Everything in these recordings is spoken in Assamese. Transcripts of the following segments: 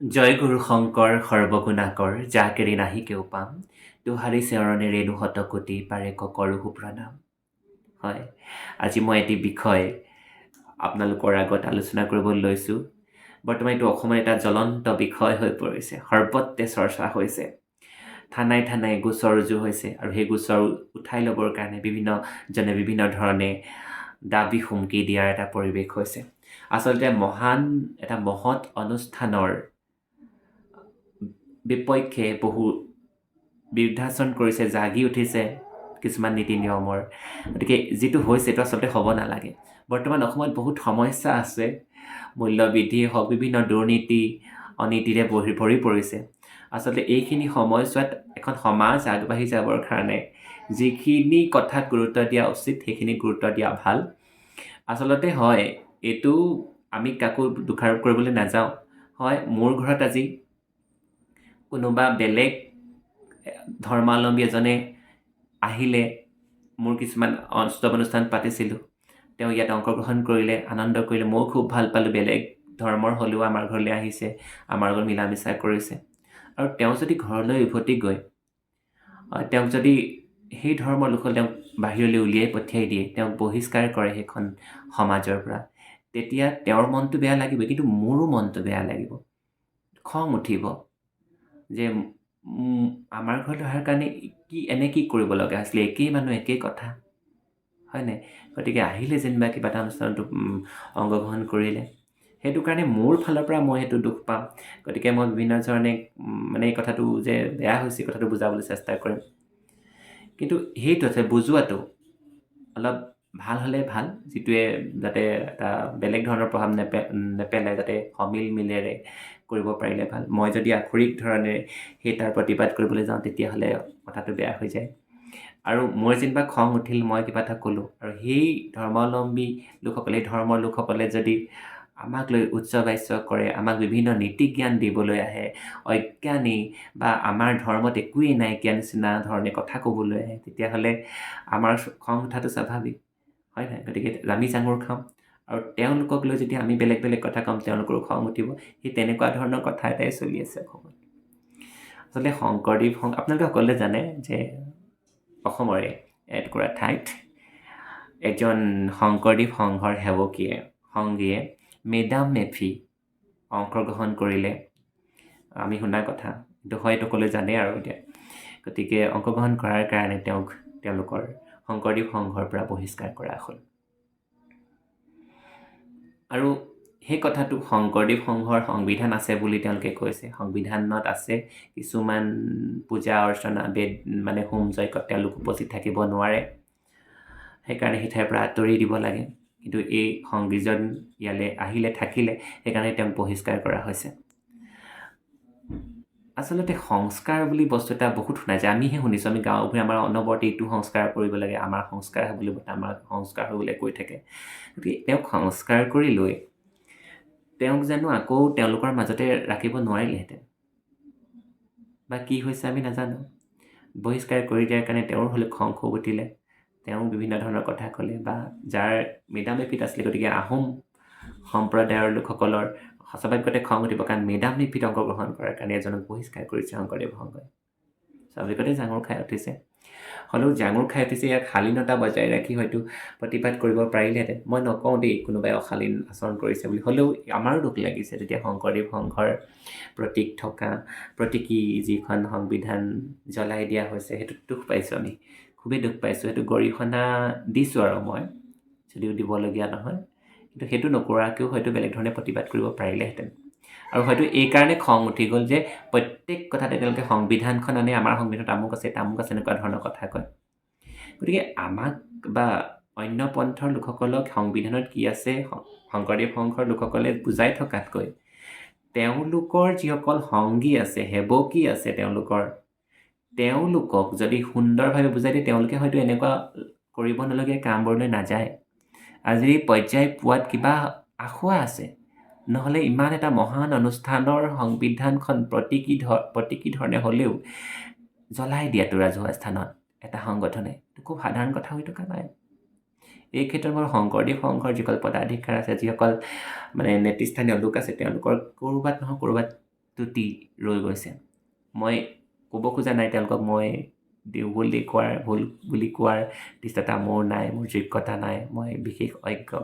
জয় গুৰু শংকৰ সৰ্বগুণাকৰ যাকেৰি নাহি কেও পাম দুহাৰী চেৰণে ৰেণু শতকোটি পাৰে কৰো সুপ্ৰণাম। হয়, আজি মই এটি বিষয় আপোনালোকৰ আগত আলোচনা কৰিবলৈ লৈছোঁ। বৰ্তমান এইটো অসমৰ এটা জ্বলন্ত বিষয় হৈ পৰিছে, সৰ্বত্ৰে চৰ্চা হৈছে, থানাই থানাই গোচৰ ৰুজু হৈছে আৰু সেই গোচৰ উঠাই ল'বৰ কাৰণে বিভিন্নজনে বিভিন্ন ধৰণে দাবী হুমকি দিয়াৰ এটা পৰিৱেশ হৈছে। আচলতে এটা মহৎ অনুষ্ঠানৰ বিপক্ষে বহু বিৰুদ্ধাচৰণ কৰিছে, জাগি উঠিছে কিছুমান নীতি নিয়মৰ। গতিকে যিটো হৈছে এইটো আচলতে হ'ব নালাগে। বৰ্তমান অসমত বহুত সমস্যা আছে, মূল্যবৃদ্ধিয়ে হওক, বিভিন্ন দুৰ্নীতি অনীতিৰে ভৰি পৰিছে। আচলতে এইখিনি সময়ছোৱাত এখন সমাজ আগবাঢ়ি যাবৰ কাৰণে যিখিনি কথাত গুৰুত্ব দিয়া উচিত সেইখিনি গুৰুত্ব দিয়া ভাল। আচলতে হয়, এইটো আমি কাকো দোষাৰোপ কৰিবলৈ নাযাওঁ। হয়, মোৰ ঘৰত আজি কোনোবা বেলেগ ধৰ্মাৱলম্বী এজনে আহিলে, মোৰ কিছুমান উৎসৱ অনুষ্ঠান পাতিছিলোঁ, তেওঁ ইয়াত অংশগ্ৰহণ কৰিলে, আনন্দ কৰিলে, ময়ো খুব ভাল পালোঁ। বেলেগ ধৰ্মৰ হ'লেও আমাৰ ঘৰলৈ আহিছে, আমাৰ লগত মিলা মিছা কৰিছে। আৰু তেওঁ যদি ঘৰলৈ উভতি গৈ তেওঁক যদি সেই ধৰ্মৰ লোকসকলে তেওঁক বাহিৰলৈ উলিয়াই পঠিয়াই দিয়ে, তেওঁক বহিষ্কাৰ কৰে সেইখন সমাজৰ পৰা, তেতিয়া তেওঁৰ মনটো বেয়া লাগিব, কিন্তু মোৰো মনটো বেয়া লাগিব, খং উঠিব যে আমাৰ ঘৰত অহাৰ কাৰণে কি কৰিব লগা হৈছিলে, একেই মানুহ একেই কথা, হয়নে? গতিকে আহিলে যেনিবা কিবা এটা অনুষ্ঠানতো অংশগ্ৰহণ কৰিলে, সেইটো কাৰণে মোৰ ফালৰ পৰা মই সেইটো দুখ পাম। গতিকে মই বিভিন্ন ধৰণে এই কথাটো যে বেয়া হৈছে কথাটো বুজাবলৈ চেষ্টা কৰিম। কিন্তু সেইটো বুজোৱাটো অলপ ভাল হ'লে ভাল, যিটোৱে যাতে এটা বেলেগ ধৰণৰ প্ৰভাৱ নেপেলায়, যাতে সমিল মিলেৰে কৰিব পাৰিলে ভাল। মই যদি আক্ষৰিক ধৰণে সেই তাৰ প্ৰতিবাদ কৰিবলৈ যাওঁ, তেতিয়াহ'লে কথাটো বেয়া হৈ যায়। আৰু মোৰ যেনিবা খং উঠিল, মই কিবা এটা ক'লোঁ, আৰু সেই ধৰ্মাৱলম্বী লোকসকলে, ধৰ্মৰ লোকসকলে যদি আমাক লৈ উচ্চ বাচ্য কৰে, আমাক বিভিন্ন নীতি জ্ঞান দিবলৈ আহে, অজ্ঞানী বা আমাৰ ধৰ্মত একোৱেই নাইকিয়া নিচিনা ধৰণে কথা ক'বলৈ আহে, তেতিয়াহ'লে আমাৰ খং উঠাটো স্বাভাৱিক, হয় নাই? গতিকে আমি জাঙুৰ খাম, আৰু তেওঁলোকক লৈ যদি আমি বেলেগ বেলেগ কথা ক'ম, তেওঁলোকৰো খং উঠিব। সেই তেনেকুৱা ধৰণৰ কথা এটাই চলি আছে অসমত। আচলতে শংকৰদেৱ আপোনালোকে সকলোৱে জানে যে অসমৰে এটুকুৰা ঠাইত এজন শংকৰদেৱ সংঘৰ সংগীয়ে মেডাম মেফি অংশগ্ৰহণ কৰিলে। আমি শুনা কথা, কিন্তু হয়তো সকলোৱে জানে আৰু এতিয়া। গতিকে অংশগ্ৰহণ কৰাৰ কাৰণে তেওঁলোকৰ শংকৰদেৱ সংঘৰ পৰা বহিষ্কাৰ কৰা হ'ল। আৰু সেই কথাটো শংকৰদেৱ সংঘৰ সংবিধান আছে বুলি তেওঁলোকে কৈছে। সংবিধানত আছে কিছুমান পূজা অৰ্চনা, হোম যজ্ঞত তেওঁলোক উপস্থিত থাকিব নোৱাৰে, সেইকাৰণে সেই ঠাইৰ পৰা আঁতৰি দিব লাগে। কিন্তু এই সংগীজন ইয়ালৈ থাকিলে, সেইকাৰণে তেওঁক বহিষ্কাৰ কৰা হৈছে। আচলতে সংস্কাৰ বুলি বস্তু এটা বহুত শুনা যায়, আমিহে শুনিছোঁ। আমি গাঁওবোৰে আমাৰ অনবৰতে ইটো সংস্কাৰ কৰিব লাগে, আমাৰ সংস্কাৰ হ'বলৈ কৈ থাকে। গতিকে তেওঁক সংস্কাৰ কৰি লৈ তেওঁক জানো আকৌ তেওঁলোকৰ মাজতে ৰাখিব নোৱাৰিলেহেঁতেন, বা কি হৈছে আমি নাজানো। বহিষ্কাৰ কৰি দিয়াৰ কাৰণে তেওঁৰ হ'লে খং উঠিলে, তেওঁ বিভিন্ন ধৰণৰ কথা ক'লে, বা যাৰ মেডাম মেফিত আছিলে, গতিকে আহোম সম্প্ৰদায়ৰ লোকসকলৰ স্বাভাৱিকতে খং উঠিব, কাৰণ মেডাম মেফিত অংশগ্ৰহণ কৰাৰ কাৰণে এজনক বহিষ্কাৰ কৰিছে শংকৰদেৱ সংঘই। স্বাভাৱিকতে জাঙুৰ খাই উঠিছে। হ'লেও জাঙুৰ খাই উঠিছে, ইয়াক শালীনতা বজাই ৰাখি হয়তো প্ৰতিবাদ কৰিব পাৰিলেহেঁতেন। মই নকওঁ দেই কোনোবাই অশালীন আচৰণ কৰিছে বুলি, হ'লেও আমাৰো দুখ লাগিছে তেতিয়া শংকৰদেৱ সংঘৰ প্ৰতীকী যিখন সংবিধান জ্বলাই দিয়া হৈছে, সেইটোত দুখ পাইছোঁ আমি, খুবেই দুখ পাইছোঁ। সেইটো গৰিহণা দিছোঁ আৰু মই, যদিও দিবলগীয়া নহয়, কিন্তু সেইটো নকৰাকৈও হয়তো বেলেগ ধৰণে প্ৰতিবাদ কৰিব পাৰিলেহেঁতেন। আৰু হয়তো এইকাৰণে খং উঠি গ'ল যে প্ৰত্যেক কথাতে তেওঁলোকে সংবিধানখন আনে, আমাৰ সংবিধানত আমুক আছে এনেকুৱা ধৰণৰ কথা কয়। গতিকে আমাক বা অন্য পন্থৰ লোকসকলক সংবিধানত কি আছে শংকৰদেৱ সংঘৰ লোকসকলে বুজাই থকাতকৈ, তেওঁলোকৰ যিসকল সংগী আছে, সেৱকী আছে তেওঁলোকক যদি সুন্দৰভাৱে বুজাই দিয়ে, তেওঁলোকে হয়তো এনেকুৱা কৰিব নলগীয়া কামবোৰলৈ নাযায়। আজি পৰ্যায় পোৱাত কিবা আশা আছে, নহ'লে ইমান এটা মহান অনুষ্ঠানৰ সংবিধানখন প্ৰতীকী ধৰণে হ'লেও জ্বলাই দিয়াটো ৰাজহুৱা স্থানত এটা সংগঠনে খুব সাধাৰণ কথা হৈ থকা নাই। এই ক্ষেত্ৰত মই শংকৰদেৱ সংঘৰ যিসকল পদাধিকাৰ আছে, যিসকল নেতৃস্থানীয় লোক আছে, তেওঁলোকৰ ক'ৰবাত নহয় ক'ৰবাত ত্ৰুটি ৰৈ গৈছে। মই ক'ব খোজা নাই তেওঁলোকক মই ভুল দেখুওৱাৰ ভুল বুলি কোৱাৰ দৃষ্টতা মোৰ নাই, মোৰ যোগ্যতা নাই, মই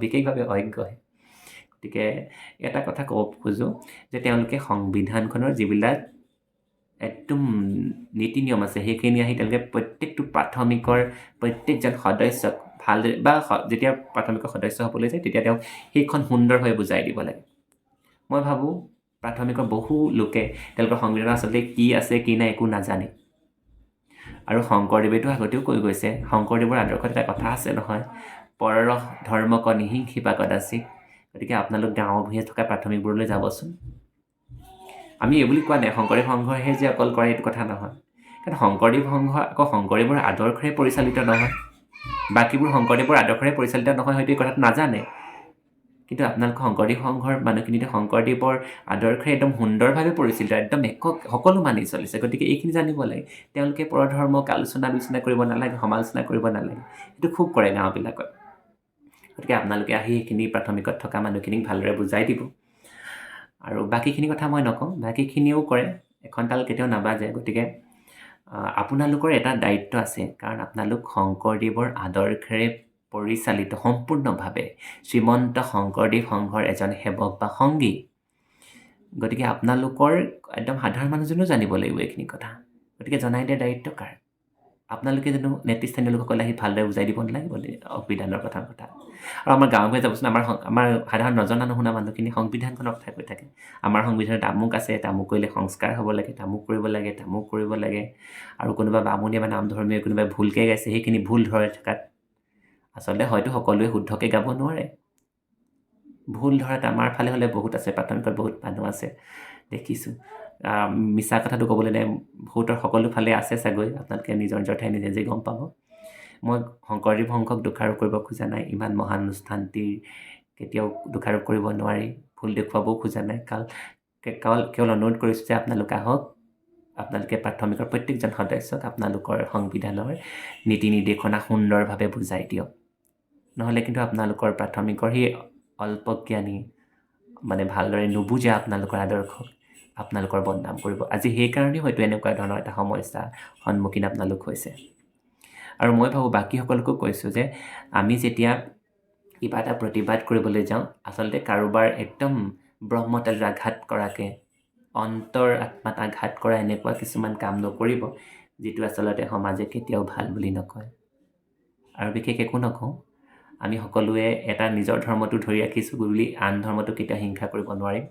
বিশেষভাৱে অজ্ঞহে। গতিকে এটা কথা ক'ব খোজোঁ যে তেওঁলোকে সংবিধানখনৰ যিবিলাক একদম নীতি নিয়ম আছে সেইখিনি আহি তেওঁলোকে প্ৰত্যেকটো প্ৰাথমিকৰ প্ৰত্যেকজন সদস্যক ভালদৰে বা যেতিয়া প্ৰাথমিকৰ সদস্য হ'বলৈ যায় তেতিয়া তেওঁক সেইখন সুন্দৰভাৱে বুজাই দিব লাগে। মই ভাবোঁ প্ৰাথমিকৰ বহু লোকে তেওঁলোকৰ সংবিধানত আচলতে কি আছে কি নাই একো নাজানে। আৰু শংকৰদেৱেতো আগতেও কৈ গৈছে, শংকৰদেৱৰ আদৰ্শত এটা কথা আছে নহয়, পৰৰ ধৰ্মক নিহিংসিপা কদাচিত। গতিকে আপোনালোক গাঁৱৰ ভূঞে থকা প্ৰাথমিকবোৰলৈ যাবচোন। আমি এই বুলি কোৱা নাই শংকৰদেৱ সংঘহে যে অকল কৰে এইটো কথা নহয়, কাৰণ শংকৰদেৱ সংঘ আকৌ শংকৰদেৱৰ আদৰ্শৰে পৰিচালিত নহয়, বাকীবোৰ শংকৰদেৱৰ আদৰ্শৰে পৰিচালিত নহয়, হয়তো এই কথাটো নাজানে। কিন্তু আপোনালোক শংকৰদেৱ সংঘৰ মানুহখিনিতে শংকৰদেৱৰ আদৰ্শৰে একদম সুন্দৰভাৱে পৰিচালিত, একদম সকলো মানি চলিছে। গতিকে এইখিনি জানিব লাগে। তেওঁলোকে পৰধৰ্মক আলোচনা বিলোচনা কৰিব নালাগে, সমালোচনা কৰিব নালাগে, সেইটো খুব কৰে গাঁওবিলাকত। গতিকে আপোনালোকে আহি সেইখিনি প্ৰাথমিকত থকা মানুহখিনিক ভালদৰে বুজাই দিব। আৰু বাকীখিনি কথা মই নকওঁ, বাকীখিনিও কৰে, এখন তাল কেতিয়াও নাবাজে। গতিকে আপোনালোকৰ এটা দায়িত্ব আছে, কাৰণ আপোনালোক শংকৰদেৱৰ আদৰ্শৰে পৰিচালিত সম্পূৰ্ণভাৱে শ্ৰীমন্ত শংকৰদেৱ সংঘৰ এজন সেৱক বা সংগী। গতিকে আপোনালোকৰ একদম সাধাৰণ মানুহজনেও জানিব লাগিব এইখিনি কথা। গতিকে জনাই দিয়াৰ দায়িত্ব কাৰ? আপোনালোকে জানো নেতৃস্থানীয় লোকসকলে আহি ভালদৰে বুজাই দিব নালাগিব সংবিধানৰ কথা। আৰু আমাৰ গাঁৱে যাবচোন, আমাৰ সাধাৰণ নজনা নুশুনা মানুহখিনি সংবিধানখনৰ কথা কৈ থাকে। আমাৰ সংবিধানত আমুক আছে, তামুক কৰিলে সংস্কাৰ হ'ব লাগে, তামুক কৰিব লাগে, তামুক কৰিব লাগে। আৰু কোনোবা বামুণীয়া বা নাম ধৰ্মীয় কোনোবাই ভুলকৈ গাইছে, সেইখিনি ভুল ধৰে থকাত আচলতে হয়তো সকলোৱে শুদ্ধকৈ গাব নোৱাৰে। ভুল ধৰাত আমাৰ ফালে হ'লে বহুত আছে, প্ৰাথমিকত বহুত মানুহ আছে দেখিছোঁ। মিছা কথাটো ক'বলৈ নাই, বহুতৰ সকলো ফালে আছে চাগৈ, আপোনালোকে নিজৰ ঠাই নিজে গম পাব। মই শংকৰদেৱ সংঘক দোষাৰোপ কৰিব খোজা নাই, ইমান মহান অনুষ্ঠানটিৰ কেতিয়াও দোষাৰোপ কৰিব নোৱাৰি, ভুল দেখুৱাবও খোজা নাই। কেৱল অনুৰোধ কৰিছোঁ যে আপোনালোক আহক, আপোনালোকে প্ৰাথমিকৰ প্ৰত্যেকজন সদস্যক আপোনালোকৰ সংবিধানৰ নীতি নিৰ্দেশনা সুন্দৰভাৱে বুজাই দিয়ক। নহ'লে কিন্তু আপোনালোকৰ প্ৰাথমিকৰ সেই অল্পজ্ঞানী ভালদৰে নুবুজা আপোনালোকৰ আদৰ্শক আপোনালোকৰ বদনাম কৰিব। আজি সেইকাৰণেই হয়তো এনেকুৱা ধৰণৰ এটা সমস্যাৰ সন্মুখীন আপোনালোক হৈছে। আৰু মই ভাবোঁ বাকীসকলকো কৈছোঁ যে আমি যেতিয়া কিবা এটা প্ৰতিবাদ কৰিবলৈ যাওঁ, আচলতে কাৰোবাৰ একদম ব্ৰহ্মতালত আঘাত কৰাকৈ, অন্তৰ আত্মাত আঘাত কৰা এনেকুৱা কিছুমান কাম নকৰিব, যিটো আচলতে সমাজে কেতিয়াও ভাল বুলি নকয়। আৰু বিশেষ একো নকওঁ, আমি সকলোৱে এটা নিজৰ ধৰ্মটো ধৰি ৰাখিছোঁ বুলি আন ধৰ্মটো কেতিয়াও হিংসা কৰিব নোৱাৰিম।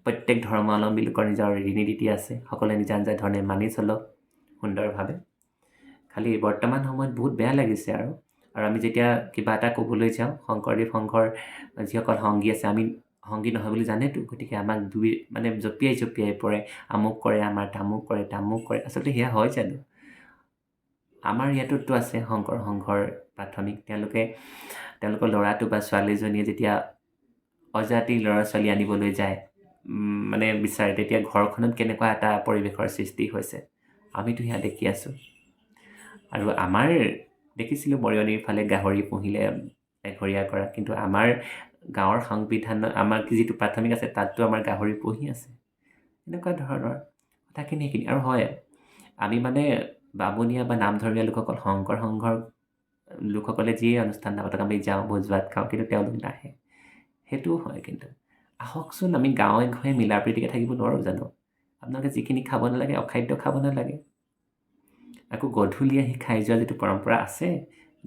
প্ৰত্যেক ধৰ্মাৱলম্বী লোকৰ নিজৰ ৰীতি নীতি আছে, সকলোৱে নিজা নিজা ধৰণে মানি চলক সুন্দৰভাৱে। খালি বৰ্তমান সময়ত বহুত বেয়া লাগিছে। আৰু আমি যেতিয়া কিবা এটা ক'বলৈ যাওঁ, শংকৰদেৱ সংঘৰ যিসকল সংগী আছে, আমি সংগী নহয় বুলি জানেতো, গতিকে আমাক জঁপিয়াই পৰে, আমুক কৰে আমাৰ, তামুক কৰে তামুক কৰে। আচলতে সেয়া হয় জানো? আমাৰ ইয়াতোতো আছে শংকৰ সংঘৰ প্ৰাথমিক, তেওঁলোকৰ ল'ৰাটো বা ছোৱালীজনীয়ে যেতিয়া অজাতিৰ ল'ৰা ছোৱালী আনিবলৈ যায়, বিচাৰে, তেতিয়া ঘৰখনত কেনেকুৱা এটা পৰিৱেশৰ সৃষ্টি হৈছে আমিতো সেয়া দেখি আছোঁ। আৰু আমাৰ দেখিছিলোঁ বৰিয়নিৰ ফালে গাহৰি পুহিলে এঘৰীয়া কৰা, কিন্তু আমাৰ গাঁৱৰ সংবিধানত আমাৰ যিটো প্ৰাথমিক আছে তাততো আমাৰ গাহৰি পুহি আছে। এনেকুৱা ধৰণৰ কথাখিনি সেইখিনি। আৰু হয়, আমি বামুণীয়া বা নাম ধৰ্মীয় লোকসকল, শংকৰ সংঘৰ লোকসকলে যিয়ে অনুষ্ঠান নাপাতক আমি যাওঁ, ভোজ ভাত খাওঁ, কিন্তু তেওঁলোক নাহে। সেইটোও হয়। কিন্তু আহকচোন, আমি গাঁৱে গাঁৱে মিলা প্ৰীতিকৈ থাকিব নোৱাৰোঁ জানো? আপোনালোকে যিখিনি খাব নালাগে, অখাদ্য খাব নালাগে। আকৌ গধূলি আহি খাই যোৱা যিটো পৰম্পৰা আছে,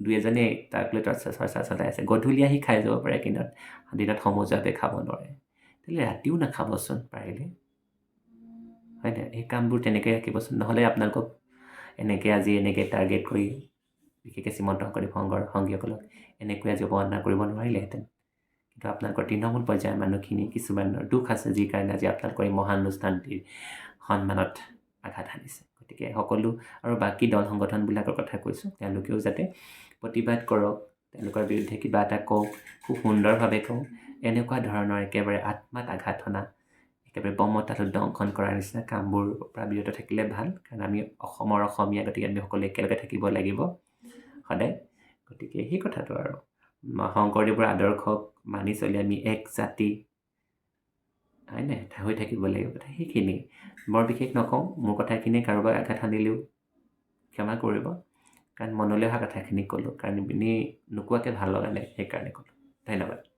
দুই এজনে তাক লৈ চৰ্চা চলাই আছে, গধূলি আহি খাই যাব পাৰে, কিন্তু দিনত সমজুৱাকৈ খাব নোৱাৰে। তেতিয়াহ'লে ৰাতিও নাখাবচোন পাৰিলে, হয়নে? এই কামবোৰ তেনেকৈ ৰাখিবচোন। নহ'লে আপোনালোকক এনেকৈ টাৰ্গেট কৰি, বিশেষকৈ শ্ৰীমন্ত শংকৰদেৱ সংঘৰ সংগীসকলক এনেকৈ আজি অৱমাননা কৰিব নোৱাৰিলেহেঁতেন। কিন্তু আপোনালোকৰ তৃণমূল পৰ্যায়ৰ মানুহখিনি কিছুমানৰ দুখ আছে, যি কাৰণে আজি আপোনালোকৰ এই মহান অনুষ্ঠানটিৰ সন্মানত আঘাত সানিছে। গতিকে সকলো, আৰু বাকী দল সংগঠনবিলাকৰ কথা কৈছোঁ, তেওঁলোকেও যাতে প্ৰতিবাদ কৰক, তেওঁলোকৰ বিৰুদ্ধে কিবা এটা কওক, খুব সুন্দৰভাৱে কওক। এনেকুৱা ধৰণৰ একেবাৰে আত্মাত আঘাত সনা, একেবাৰে ব্ৰহ্মতালত দংশন কৰাৰ নিচিনা কামবোৰ পৰা বিৰত থাকিলে ভাল। কাৰণ আমি অসমীয়া, গতিকে আমি সকলোৱে একেলগে থাকিব লাগিব সদায়। গতিকে সেই কথাটো আৰু শংকৰদেৱৰ আদৰ্শক মানি চলি আমি এক জাতি, হয় নাই হৈ থাকিব লাগিব কথা সেইখিনি বৰ বিশেষ নকওঁ মোৰ কথাখিনিয়ে কাৰোবাক আঘাত সানিলেও ক্ষমা কৰিব কাৰণ মনলৈ অহা কথাখিনি ক'লোঁ কাৰণ এনেই নোকোৱাকৈ ভাল লগা নাই সেইকাৰণে ক'লোঁ ধন্যবাদ